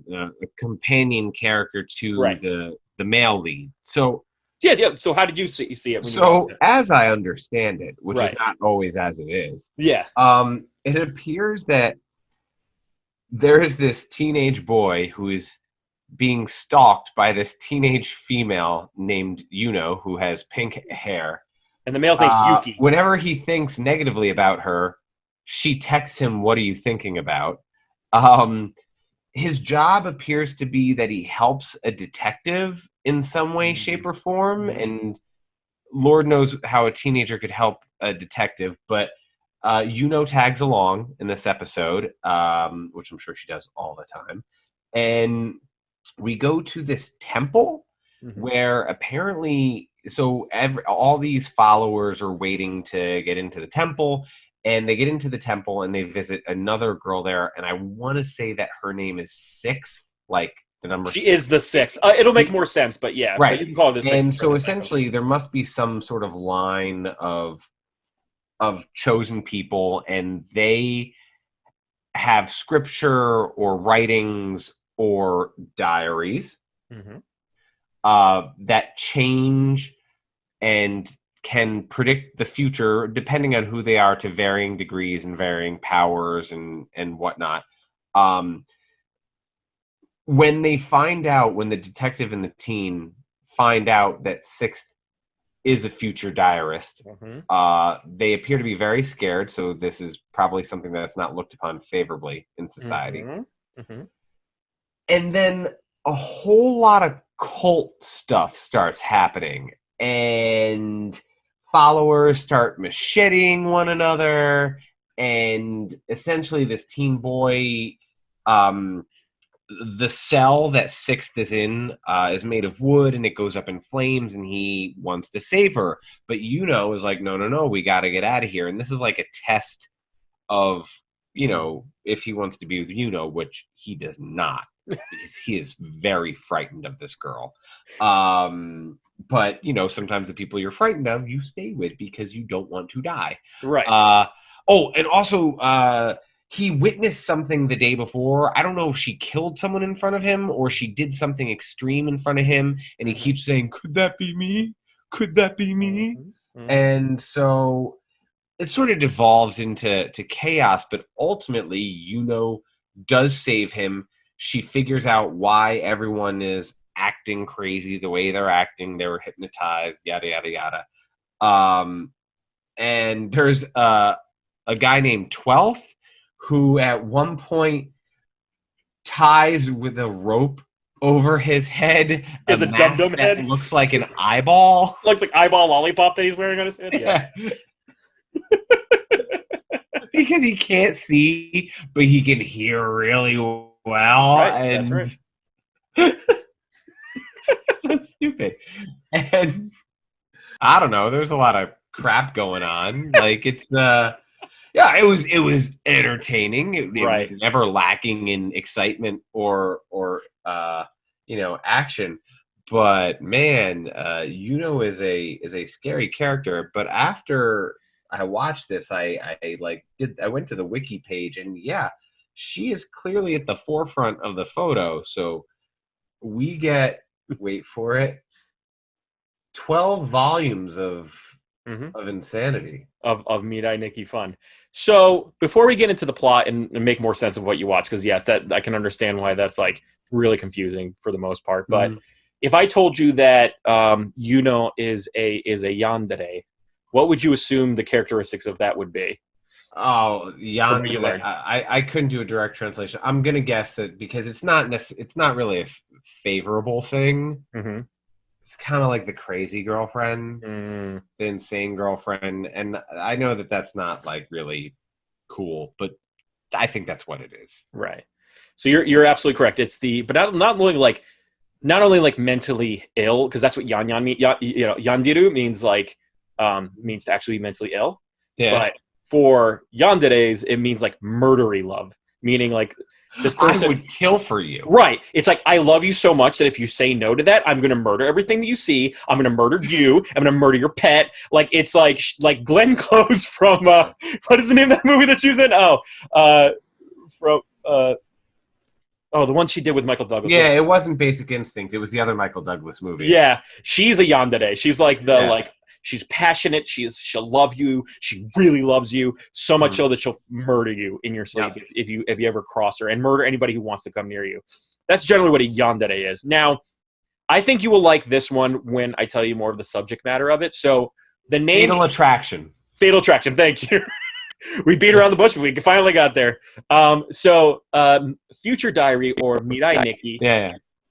companion character to the male lead. So So how did you see it? So as I understand it, which is not always as it is. Yeah. It appears that there is this teenage boy who is being stalked by this teenage female named Yuno who has pink hair. And the male's name's Yuki. Whenever he thinks negatively about her, she texts him, "What are you thinking about?" His job appears to be that he helps a detective in some way, shape, or form, and Lord knows how a teenager could help a detective, but Yuno tags along in this episode, which I'm sure she does all the time, and we go to this temple where apparently, all these followers are waiting to get into the temple, and they get into the temple and they visit another girl there, and I want to say that her name is 6, like the number. She is the 6th. It'll make more sense, but yeah, right. But you can call it the 6th. And so essentially, there must be some sort of line of of chosen people, and they have scripture or writings or diaries that change and can predict the future depending on who they are to varying degrees and varying powers and whatnot. When they find out, when the detective and the teen find out that Sixth is a future diarist, they appear to be very scared, so this is probably something that's not looked upon favorably in society. And then a whole lot of cult stuff starts happening, and followers start macheting one another, and essentially this teen boy, the cell that Sixth is in is made of wood, and it goes up in flames, and he wants to save her. But Yuno is like, no, we got to get out of here. And this is like a test of, if he wants to be with Yuno, which he does not, because he is very frightened of this girl. But, sometimes the people you're frightened of, you stay with because you don't want to die. Right. And also, he witnessed something the day before. I don't know if she killed someone in front of him or she did something extreme in front of him. And he keeps saying, could that be me? Could that be me? And so it sort of devolves into chaos. But ultimately, Yuno does save him. She figures out why everyone is acting crazy the way they're acting. They were hypnotized, yada, yada, yada. And there's a guy named 12th, who at one point ties with a rope over his head a dum-dum head. Looks like an eyeball. Looks like eyeball lollipop that he's wearing on his head. Yeah. Because he can't see, but he can hear really well. Right, and that's right. So stupid. And I don't know, there's a lot of crap going on. Like it's yeah, it was entertaining. It was never lacking in excitement or action. But man, Yuno is a scary character. But after I watched this, I went to the wiki page, and yeah, she is clearly at the forefront of the photo. So we get, wait for it, 12 volumes of insanity. Of Mirai Nikki fun. So before we get into the plot and make more sense of what you watch, because yes, that I can understand why that's like really confusing for the most part. But if I told you that Yuno is a yandere, what would you assume the characteristics of that would be? Oh, yandere. I couldn't do a direct translation. I'm gonna guess that because it's not really a favorable thing. It's kind of like the crazy girlfriend, the insane girlfriend, and I know that that's not like really cool, but I think that's what it is. Right. So you're absolutely correct. It's but not only like mentally ill, because that's what yan mean. Yandiru means like means to actually be mentally ill. Yeah. But for yanderes, it means like murdery love, meaning like this person I would kill for you. Right. It's like, I love you so much that if you say no to that, I'm going to murder everything that you see. I'm going to murder you. I'm going to murder your pet. Like, it's like Glenn Close from, what is the name of that movie that she was in? The one she did with Michael Douglas. Yeah, it wasn't Basic Instinct. It was the other Michael Douglas movie. Yeah. She's a yandere. She's like she's passionate. She'll love you. She really loves you so much so that she'll murder you in your sleep if you ever cross her, and murder anybody who wants to come near you. That's generally what a yandere is. Now, I think you will like this one when I tell you more of the subject matter of it. So the name Fatal Attraction. Fatal Attraction. Thank you. We beat around the bush, but we finally got there. Future Diary or Mirai Nikki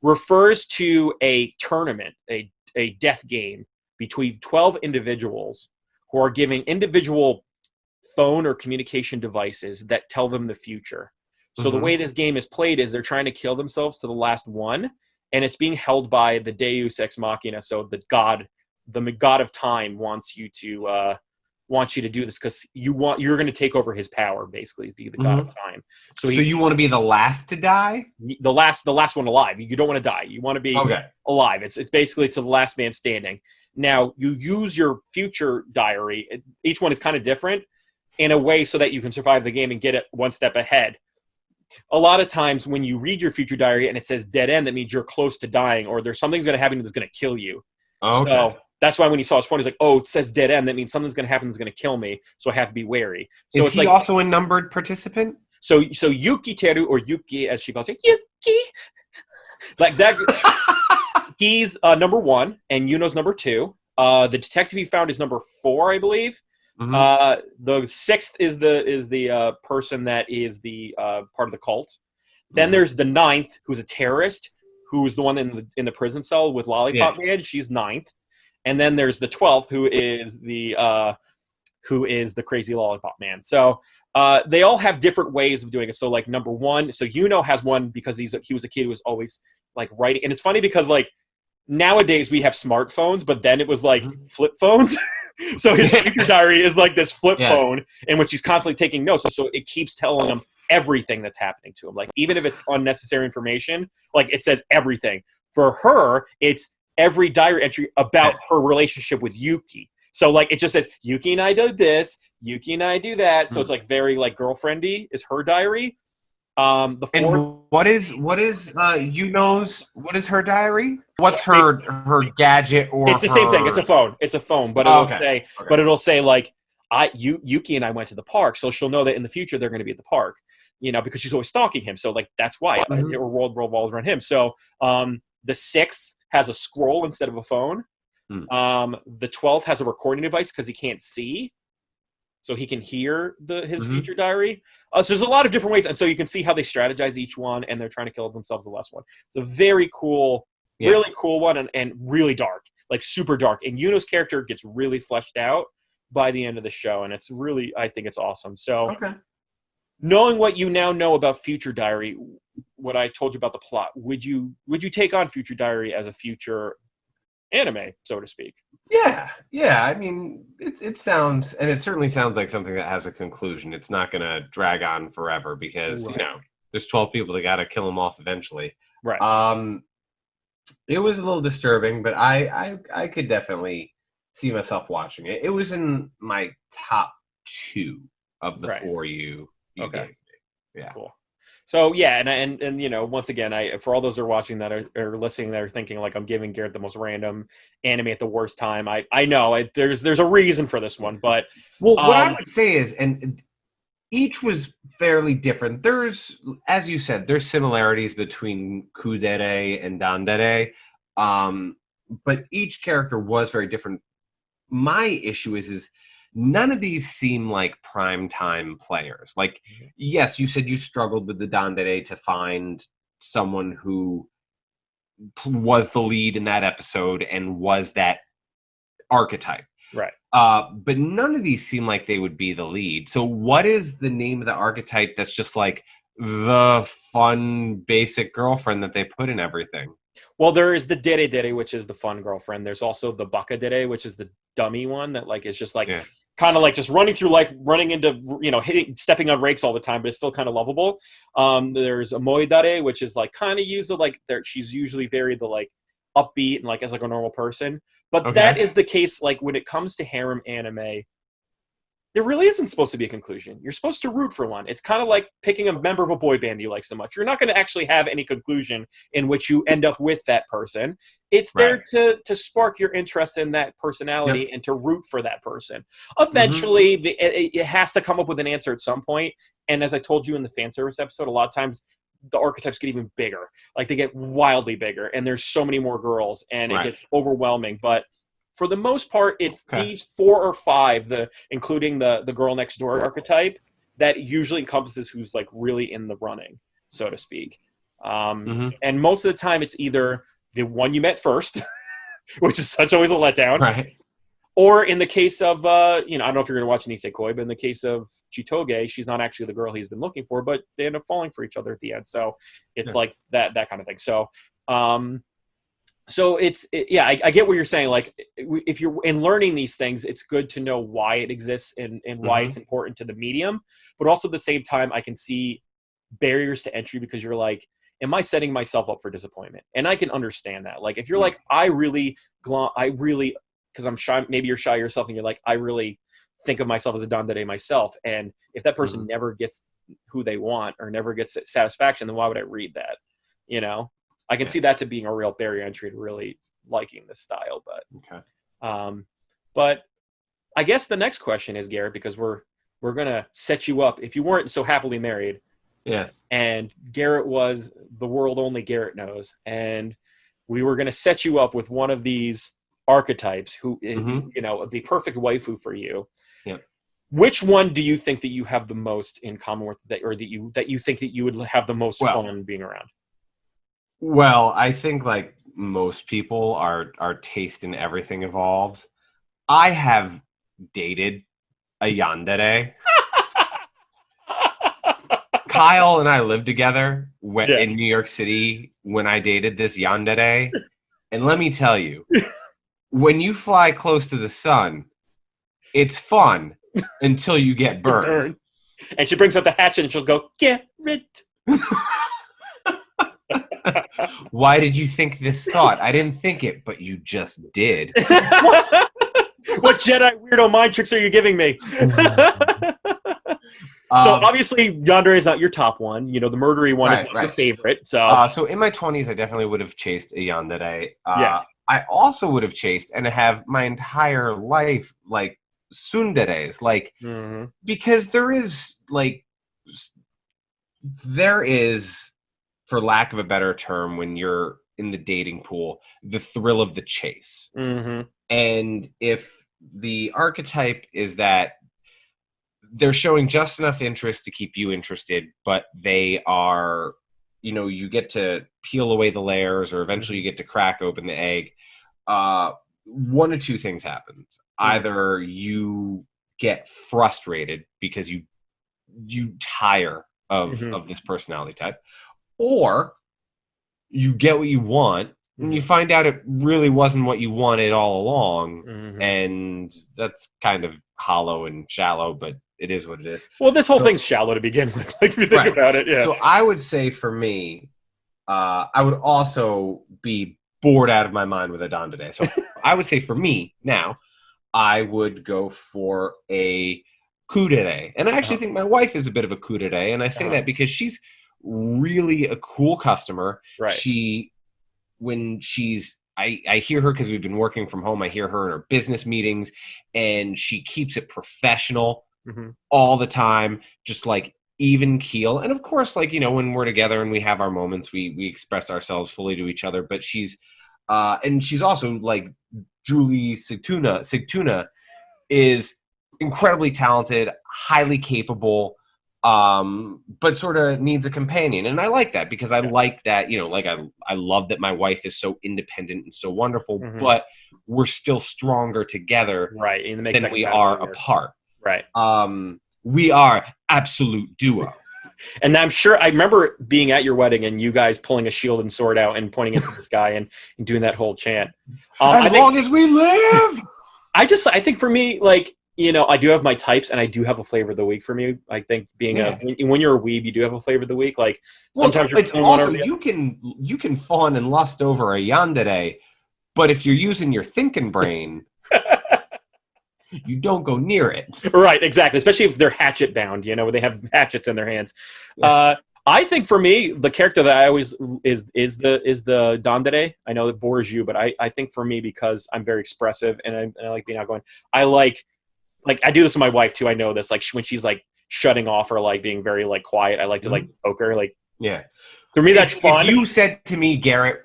refers to a tournament, a death game between 12 individuals who are giving individual phone or communication devices that tell them the future. So the way this game is played is they're trying to kill themselves to the last one, and it's being held by the Deus Ex Machina. So the god of time wants you to wants you to do this because you're going to take over his power, basically, be the god of time. So you want to be the last to die? The last one alive. You don't want to die. You want to be alive. It's basically to the last man standing. Now, you use your future diary. Each one is kind of different in a way so that you can survive the game and get it one step ahead. A lot of times when you read your future diary and it says dead end, that means you're close to dying or there's something's going to happen that's going to kill you. So that's why when he saw his phone, he's like, oh, it says dead end. That means something's going to happen that's going to kill me. So I have to be wary. So is he also a numbered participant? So Yuki Teru, or Yuki as she calls it, Yuki, like that. He's number 1 and Yuno's number 2. The detective he found is number 4, I believe. The 6th is the person that is the part of the cult. Then there's the 9th, who's a terrorist, who's the one in the prison cell with Lollipop Man. She's 9th. And then there's the 12th, who is the crazy Lollipop Man. So they all have different ways of doing it. So like number 1, so Yuno has one because he was a kid who was always like writing. And it's funny because like nowadays we have smartphones, but then it was like flip phones. So his future diary is like this flip phone in which he's constantly taking notes. So it keeps telling him everything that's happening to him. Like even if it's unnecessary information, like it says everything. For her, it's every diary entry about her relationship with Yuki. So like it just says Yuki and I do this, Yuki and I do that. So it's like very like girlfriendy is her diary. The 4th. And what is Yuno's? What is her diary? What's her gadget or? It's the same thing. It's a phone. It's a phone, but it'll say like Yuki and I went to the park, so she'll know that in the future they're going to be at the park. You know, because she's always stalking him. So like that's why it revolves around him. So the 6th has a scroll instead of a phone. The 12th has a recording device because he can't see, so he can hear his future diary. So there's a lot of different ways, and so you can see how they strategize each one, and they're trying to kill themselves the last one. It's a very cool, really cool one, and really dark, like super dark. And Yuno's character gets really fleshed out by the end of the show, and it's really, I think it's awesome. So knowing what you now know about Future Diary, what I told you about the plot, would you take on Future Diary as a future anime, so to speak? Yeah. I mean, it sounds, and it certainly sounds like something that has a conclusion. It's not going to drag on forever because you know there's 12 people that got to kill them off eventually. Right. It was a little disturbing, but I could definitely see myself watching it. It was in my top 2 of the 4 you gave me. Yeah. Cool. So yeah, and you know, once again, for all those who are watching that are listening, that are thinking like I'm giving Garrett the most random anime at the worst time. I know there's a reason for this one, but what I would say is, and each was fairly different. There's, as you said, there's similarities between Kudere and Dandere, but each character was very different. My issue is none of these seem like primetime players. Like, yes, you said you struggled with the Dandere to find someone who was the lead in that episode and was that archetype. Right. But none of these seem like they would be the lead. So what is the name of the archetype that's just like the fun, basic girlfriend that they put in everything? Well, there is the Deredere, which is the fun girlfriend. There's also the Baka Dere, which is the dummy one that like is just like kind of like just running through life, running into, you know, stepping on rakes all the time, but it's still kind of lovable. There's a Moidare, which is like kind of used like she's usually very the like upbeat and like as like a normal person. But that is the case like when it comes to harem anime. There really isn't supposed to be a conclusion. You're supposed to root for one. It's kind of like picking a member of a boy band you like so much. You're not going to actually have any conclusion in which you end up with that person. It's there to spark your interest in that personality and to root for that person. Eventually, it has to come up with an answer at some point. And as I told you in the fan service episode, a lot of times the archetypes get even bigger. Like they get wildly bigger, and there's so many more girls, and it gets overwhelming. But for the most part, it's these 4 or 5, including the girl next door archetype, that usually encompasses who's like really in the running, so to speak. And most of the time, it's either the one you met first, which is such always a letdown, or in the case of you know, I don't know if you're going to watch Nisekoi, but in the case of Chitoge, she's not actually the girl he's been looking for, but they end up falling for each other at the end. So it's like that kind of thing. So So yeah, I get what you're saying. Like, if you're in learning these things, it's good to know why it exists and why it's important to the medium. But also at the same time, I can see barriers to entry because you're like, am I setting myself up for disappointment? And I can understand that. Like, if you're like, I really, because I'm shy, maybe you're shy yourself and you're like, I really think of myself as a Dandere myself. And if that person never gets who they want or never gets satisfaction, then why would I read that? You know? I can see that to being a real barrier entry to really liking this style, but I guess the next question is, Garrett, because we're gonna set you up if you weren't so happily married. Yes. And Garrett was the world only Garrett knows, and we were gonna set you up with one of these archetypes who, you know, the perfect waifu for you. Yeah. Which one do you think that you have the most in common with that, or that you think that you would have the most fun being around? Well, I think like most people, our taste in everything evolves. I have dated a yandere. Kyle and I lived together in New York City when I dated this yandere. And let me tell you, when you fly close to the sun, it's fun until you get burned. And she brings out the hatchet and she'll go, Garrett. Why did you think this thought? I didn't think it, but you just did. What Jedi weirdo mind tricks are you giving me? So obviously, Yandere is not your top one. You know, the murdery one is not your favorite. So in my 20s, I definitely would have chased a yandere. I also would have chased and have my entire life like tsunderes, like because there is, for lack of a better term, when you're in the dating pool, the thrill of the chase. And if the archetype is that they're showing just enough interest to keep you interested, but they are, you know, you get to peel away the layers, or eventually you get to crack open the egg, one of two things happens. Either you get frustrated because you tire of this personality type, or you get what you want and you find out it really wasn't what you wanted all along, and that's kind of hollow and shallow, but it is what it is. Well, this whole thing's shallow to begin with, like, if you think about it. Yeah. So I would say for me, I would also be bored out of my mind with a Dandere. So I would say for me now, I would go for a Tsundere. And I actually think my wife is a bit of a Tsundere, and I say that because she's really a cool customer. Right. I hear her because we've been working from home. I hear her in her business meetings, and she keeps it professional all the time, just like even keel. And of course, like, you know, when we're together and we have our moments, we express ourselves fully to each other. But she's also like Julie Sigtuna is incredibly talented, highly capable, but sort of needs a companion. And I like that because I like that, you know, like I love that my wife is so independent and so wonderful, but we're still stronger together than we are apart. Right. We are absolute duo. And I'm sure I remember being at your wedding and you guys pulling a shield and sword out and pointing into the sky and doing that whole chant. As long as we live. I think for me, like, you know, I do have my types, and I do have a flavor of the week for me. I think being when you're a weeb, you do have a flavor of the week. Like, sometimes it's also you can fawn and lust over a yandere, but if you're using your thinking brain, you don't go near it. Right, exactly. Especially if they're hatchet bound, you know, where they have hatchets in their hands. Yeah. I think for me, the character that I always is the Dandere. I know it bores you, but I think for me, because I'm very expressive and I like being outgoing, I like I do this with my wife too. I know this, like when she's like shutting off or like being very like quiet, I like to like poke her. Like, for me, that's fun. If you said to me, Garrett,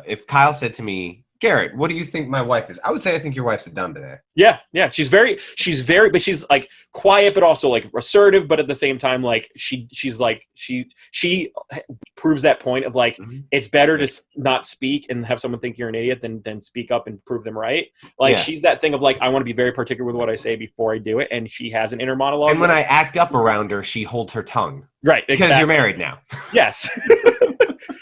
if Kyle said to me, Garrett, what do you think my wife is? I would say I think your wife's a Dandere. Yeah. She's very, but she's like quiet, but also like assertive. But at the same time, like she proves that point of like it's better to not speak and have someone think you're an idiot than speak up and prove them right. Like she's that thing of like, I want to be very particular with what I say before I do it, and she has an inner monologue. And when I act up around her, she holds her tongue. Right, because you're married now. Yes.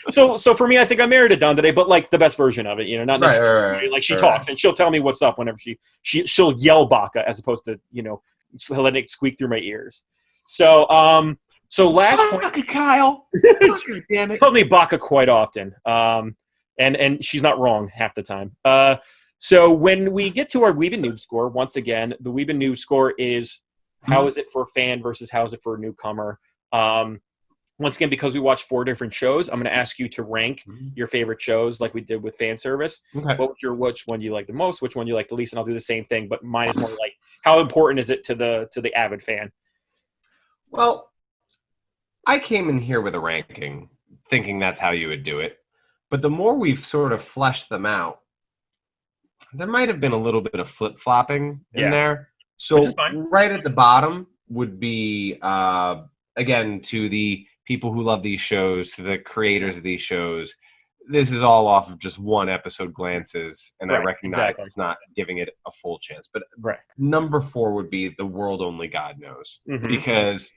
So for me, I think I married a Dandere, but like the best version of it, you know, not necessarily Right. like she talks and she'll tell me what's up whenever she'll yell Baka as opposed to, you know, letting it squeak through my ears. So so last point, Baka, Kyle. Damn it. told me Baka quite often. And she's not wrong half the time. So when we get to our Weeb and Noob score, once again, the Weeb and Noob score is how is it for a fan versus how is it for a newcomer. Once again, because we watched 4 different shows, I'm going to ask you to rank your favorite shows like we did with fan service. Okay. Which one do you like the most? Which one do you like the least? And I'll do the same thing, but mine is more like how important is it to the avid fan? Well, I came in here with a ranking, thinking that's how you would do it. But the more we've sort of fleshed them out, there might have been a little bit of flip-flopping in there. So right at the bottom would be, again, to the people who love these shows, to the creators of these shows, this is all off of just one episode glances, and I recognize it's not giving it a full chance. But number 4 would be The World Only God Knows. Because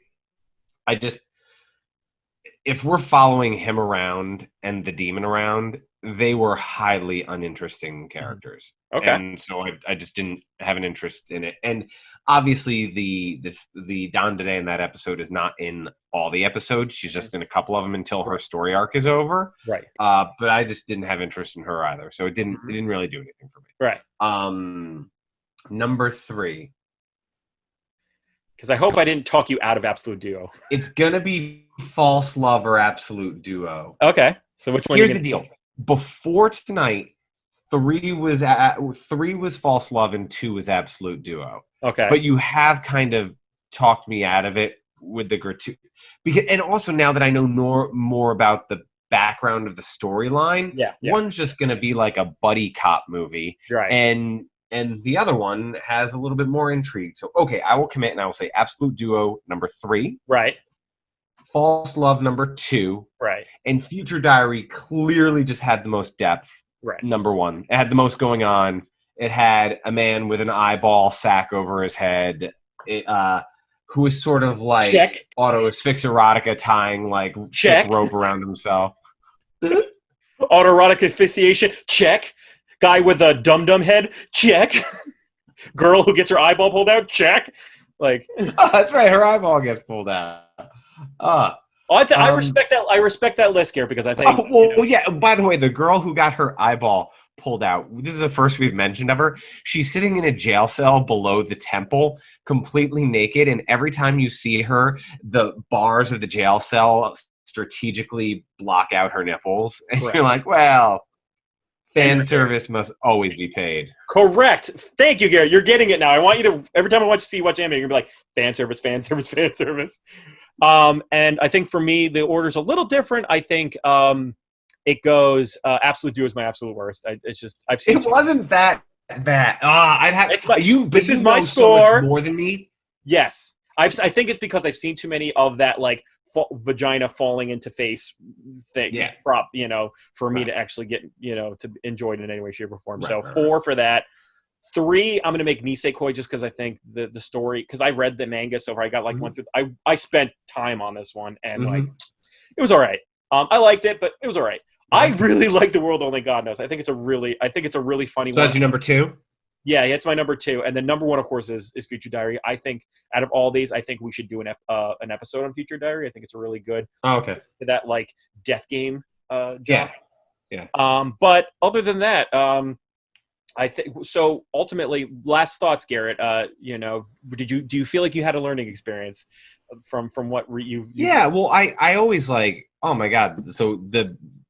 if we're following him around and the demon around, they were highly uninteresting characters. And so I just didn't have an interest in it. And obviously the Dandere in that episode is not in all the episodes. She's just in a couple of them until her story arc is over. But I just didn't have interest in her either. So it didn't really do anything for me. Number 3. Because I hope I didn't talk you out of Absolute Duo. It's going to be False Love or Absolute Duo. Okay. So which one? Here's the deal. Before tonight, 3 was False Love and 2 was Absolute Duo. Okay. But you have kind of talked me out of it with the gratuity. And also now that I know more about the background of the storyline, one's just going to be like a buddy cop movie. And the other one has a little bit more intrigue. So, okay, I will commit and I will say Absolute Duo number 3. False Love number 2. And Future Diary clearly just had the most depth. Number 1. It had the most going on. It had a man with an eyeball sack over his head. Who was sort of like auto asphyxia tying like rope around himself. Autoerotic asphyxiation, check. Guy with a dum-dum head, check. Girl who gets her eyeball pulled out, check. Like, that's right, her eyeball gets pulled out. I respect that. I respect that list, Garrett, because I think. By the way, the girl who got her eyeball pulled out. This is the first we've mentioned of her. She's sitting in a jail cell below the temple, completely naked, and every time you see her, the bars of the jail cell strategically block out her nipples, and you're like, well. Fan service must always be paid. Correct. Thank you, Gary. You're getting it now. I want you to, every time I watch anime, you're going to be like, fan service, fan service, fan service. And I think for me, the order's a little different. I think it goes, Absolute Duo is my absolute worst. I've seen. It wasn't that bad. I'd have, this is my score. So much more than me. Yes. I think it's because I've seen too many of that, like, vagina falling into face thing prop, for me to actually get, to enjoy it in any way, shape, or form. So 4 for that. 3, I'm going to make Nisekoi just because I think the story, because I read the manga so far. I got went through, I spent time on this one and it was all right. I liked it, but it was all right. I really like The World Only God Knows. I think it's a really funny one. So that's your number 2? Yeah, it's my number 2, and then number 1, of course, is Future Diary. I think out of all these, I think we should do an episode on Future Diary. I think it's a really good. Oh, okay. That like death game. Yeah. But other than that, I think so. Ultimately, last thoughts, Garrett. Do you feel like you had a learning experience from what you? Yeah. Well, I always like. Oh my God. So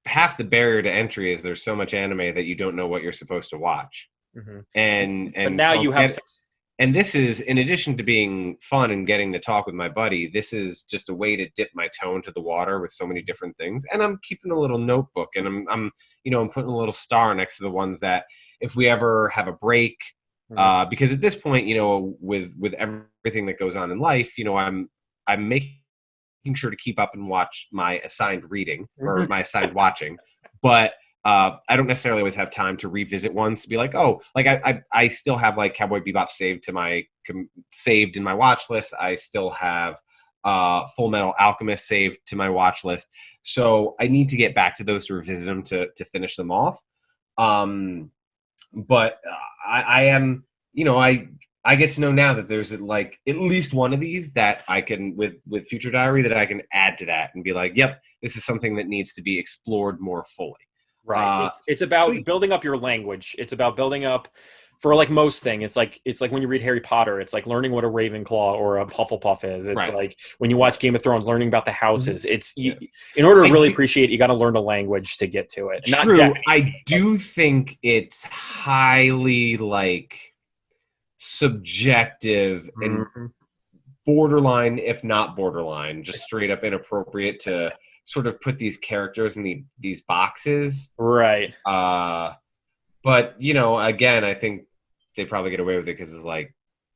half the barrier to entry is there's so much anime that you don't know what you're supposed to watch. And but now so, you have and this is in addition to being fun and getting to talk with my buddy, this is just a way to dip my toe into the water with so many different things. And I'm keeping a little notebook and I'm putting a little star next to the ones that if we ever have a break, because at this point, with everything that goes on in life, I'm making sure to keep up and watch my assigned reading or my assigned watching, but I don't necessarily always have time to revisit ones to be like, I still have like Cowboy Bebop saved in my watch list. I still have Full Metal Alchemist saved to my watch list. So I need to get back to those to revisit them to finish them off. But I am, I get to know now that there's like at least one of these that I can with Future Diary that I can add to that and be like, yep, this is something that needs to be explored more fully. Right. It's about building up your language. It's about building up, for like most thing. It's like when you read Harry Potter, it's like learning what a Ravenclaw or a Hufflepuff is. It's like when you watch Game of Thrones, learning about the houses. It's in order to really appreciate it, you got to learn the language to get to it. True. Not I do think it's highly like subjective and borderline, if not borderline, just straight up inappropriate to sort of put these characters in these boxes. Right. But, again, I think they probably get away with it because it's like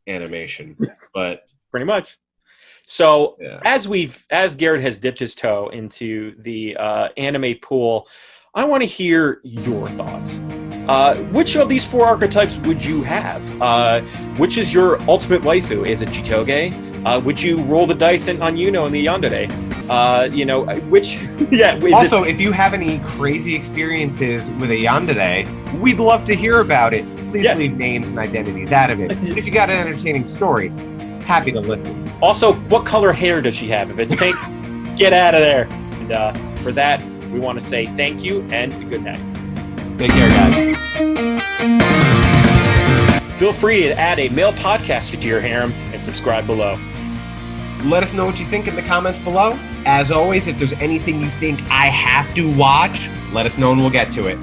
animation. But pretty much. So as Garrett has dipped his toe into the anime pool, I want to hear your thoughts. Which of these 4 archetypes would you have? Which is your ultimate waifu? Is it Chitoge? Would you roll the dice on Yuno and the Yandere? Which... yeah. Also, if you have any crazy experiences with a Yandere, we'd love to hear about it. Please leave names and identities out of it. If you got an entertaining story, happy to listen. Also, what color hair does she have? If it's pink, get out of there. And for that, we want to say thank you and good night. Take care, guys. Feel free to add a male podcaster to your harem and subscribe below. Let us know what you think in the comments below. As always, if there's anything you think I have to watch, let us know and we'll get to it.